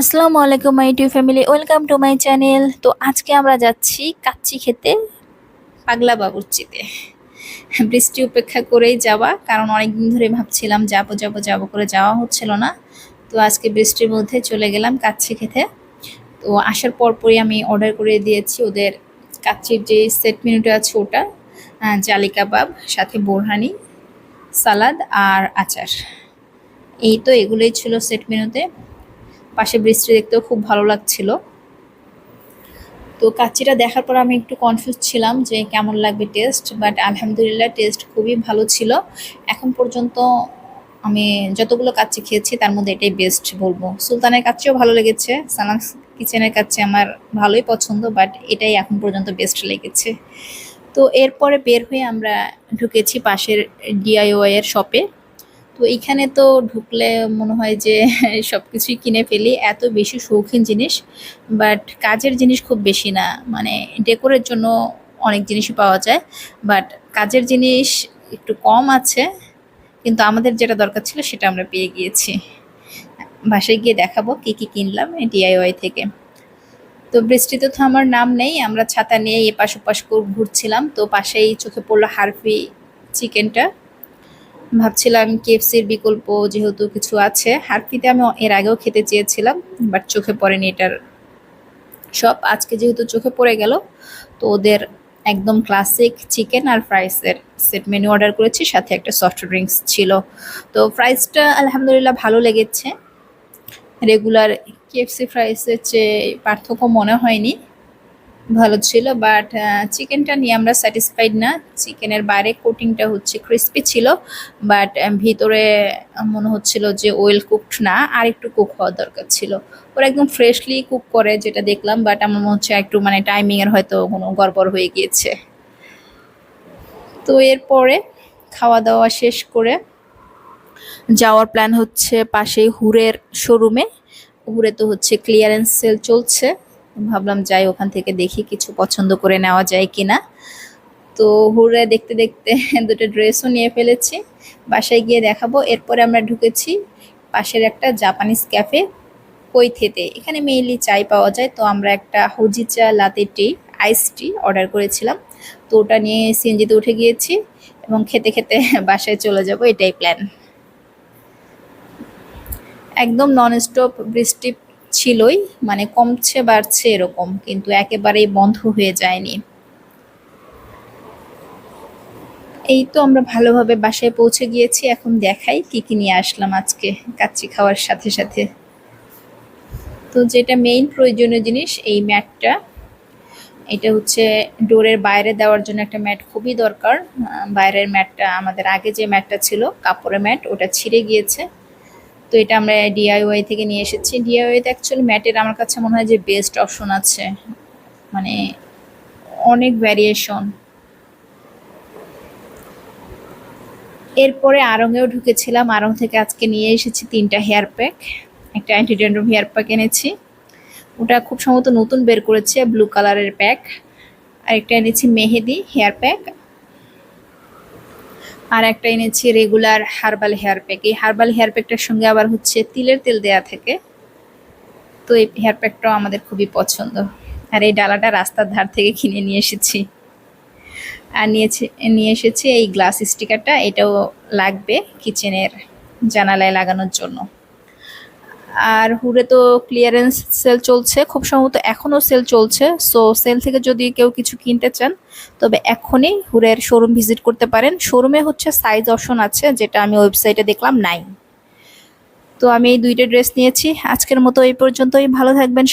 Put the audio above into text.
আসসালামু আলাইকুম my tube family, welcome to my channel. তো আজকে আমরা যাচ্ছি কাচ্চি খেতে পাগলা বাবুর্চিতে। বৃষ্টি উপেক্ষা করেই যাওয়া, কারণ অনেকদিন ধরে ভাবছিলাম যাবো যাবো যাবো করে যাওয়া হচ্ছিল না। তো আজকে বৃষ্টির মধ্যে চলে গেলাম কাচ্চি খেতে। তো আসার পরপরই আমি অর্ডার করে দিয়েছি ওদের কাচ্চির যে সেট মেনুটা আছে ওটা, জালি কাবাব, সাথে বোরহানি, সালাদ আর আচার। এই তো এগুলোই ছিল সেট মেনুতে। পাশে বৃষ্টি দেখতেও খুব ভালো লাগছিল। তো কাচ্চিটা দেখার পর আমি একটু কনফিউজ ছিলাম যে কেমন লাগবে টেস্ট, বাট আলহামদুলিল্লাহ টেস্ট খুবই ভালো ছিল। এখন পর্যন্ত আমি যতগুলো কাচ্চি খেয়েছি তার মধ্যে এটাই বেস্ট বলবো। সুলতানের কাচ্চিও ভালো লেগেছে, সানাস কিচেনের কাচ্চি আমার ভালোই পছন্দ, বাট এটাই এখন পর্যন্ত বেস্ট লেগেছে। তো এরপরে বের হয়ে আমরা ঢুকেছি পাশের ডিআইওয়াই এর শপে। তো এইখানে তো ঢুকলে মনে হয় যে সব কিছুই কিনে ফেলি, এত বেশি শৌখিন জিনিস, বাট কাজের জিনিস খুব বেশি না। মানে ডেকোরের জন্য অনেক জিনিসই পাওয়া যায়, বাট কাজের জিনিস একটু কম আছে। কিন্তু আমাদের যেটা দরকার ছিল সেটা আমরা পেয়ে গিয়েছি। বাসায় গিয়ে দেখাবো কি কি কিনলাম ডিআইওয়াই থেকে। তো বৃষ্টিতে তো আমার নাম নেই, আমরা ছাতা নিয়ে এপাশ ওপাশ করে ঘুরছিলাম। তো পাশেই চোখে পড়লো হারফি চিকেনটা। ভাবছিলাম কেএফসির বিকল্প যেহেতু কিছু আছে, হারফিতে আমি এর আগেও খেতে চেয়েছিলাম, বাট চোখে পড়েনি এটার সব। আজকে যেহেতু চোখে পড়ে গেল, তো ওদের একদম ক্লাসিক চিকেন আর ফ্রাইসের সেট মেনু অর্ডার করেছি, সাথে একটা সফট ড্রিঙ্কস ছিল। তো ফ্রাইসটা আলহামদুলিল্লাহ ভালো লেগেছে, রেগুলার কেএফসি ফ্রাইসের চেয়ে পার্থক্য মনে হয়নি, ভালো ছিল। বাট চিকেনটা নিয়ে আমরা স্যাটিসফাইড না। চিকেনের বাইরে কোটিংটা হচ্ছে ক্রিস্পি ছিল, বাট ভিতরে মনে হচ্ছিল যে ওয়েল কুকড না, আর একটু কুক হওয়ার দরকার ছিল। ওরা একদম ফ্রেশলি কুক করে যেটা দেখলাম, বাট আমার মনে হচ্ছে একটু মানে টাইমিংয়ের হয়তো কোনো গড়বড় হয়ে গিয়েছে। তো এরপরে খাওয়া দাওয়া শেষ করে যাওয়ার প্ল্যান হচ্ছে পাশেই হুরের শোরুমে। হুরে তো হচ্ছে ক্লিয়ারেন্স সেল চলছে, ভাবলাম যাই ওখান থেকে দেখি কিছু পছন্দ করে নেওয়া যায় কিনা। তো হুরে দেখতে দেখতে দুটো ড্রেসও নিয়ে ফেলেছি, বাসায় গিয়ে দেখাবো। এরপরে আমরা ঢুকেছি পাশের একটা জাপানিজ ক্যাফে কৈথেতে। এখানে মেইনলি চাই পাওয়া যায়, তো আমরা একটা হুজিচা লাতে টি, আইস টি অর্ডার করেছিলাম। তো ওটা নিয়ে সিএনজিতে উঠে গিয়েছি এবং খেতে খেতে বাসায় চলে যাব, এটাই প্ল্যান। একদম ননস্টপ বৃষ্টি ছিলই, মানে কমছে বাড়ছে এরকম, কিন্তু একেবারেই বন্ধ হয়ে যায়নি। এই তো আমরা ভালোভাবে বাসায় পৌঁছে গিয়েছি, এখন দেখাই কি কি নিয়ে আসলাম আজকে কাচ্চি খাওয়ার সাথে সাথে। তো যেটা মেইন প্রয়োজনীয় জিনিস, এই ম্যাটটা। এটা হচ্ছে ডোরের বাইরে দেওয়ার জন্য একটা ম্যাট খুবই দরকার। বাইরের ম্যাটটা আমাদের আগে যে ম্যাটটা ছিল কাপড়ের ম্যাট, ওটা ছিঁড়ে গিয়েছে। তো এটা আমরা ডিআইওয়াই থেকে নিয়ে এসেছি। ডিআইওয়াইতে অ্যাকচুয়ালি ম্যাটের আমার কাছে মনে হয় যে বেস্ট অপশন আছে, মানে অনেক ভ্যারিয়েশন। এরপরে আড়ংয়েও ঢুকেছিলাম, আড়ং থেকে আজকে নিয়ে এসেছি 3টা হেয়ার প্যাক। একটা অ্যান্টি ড্যান্ড্রফ হেয়ার প্যাক এনেছি, ওটা খুব সম্ভবত নতুন বের করেছে, ব্লু কালারের প্যাক। আরেকটা এনেছি মেহেদি হেয়ার প্যাক, আর একটা এনেছি রেগুলার হার্বাল হেয়ার প্যাক। এই হার্বাল হেয়ার প্যাকটার সঙ্গে আবার হচ্ছে তিলের তেল দেয়া থাকে। তো এই হেয়ার প্যাকটাও আমাদের খুবই পছন্দ। আর এই ডালাটা রাস্তার ধার থেকে কিনে নিয়ে এসেছি। আর নিয়ে এসেছি এই গ্লাস স্টিকারটা, এটাও লাগবে কিচেনের জানালায় লাগানোর জন্য। আর হুরে তো ক্লিয়ারেন্স সেল চলছে, খুব সম্ভবত এখনও সেল চলছে। সো সেল থেকে যদি কেউ কিছু কিনতে চান, তবে এখনই হুরের শোরুম ভিজিট করতে পারেন। শোরুমে হচ্ছে সাইজ অপশন আছে, যেটা আমি ওয়েবসাইটে দেখলাম নাই। তো আমি এই 2টা ড্রেস নিয়েছি। আজকের মতো এই পর্যন্তই, ভালো থাকবেন সবাই।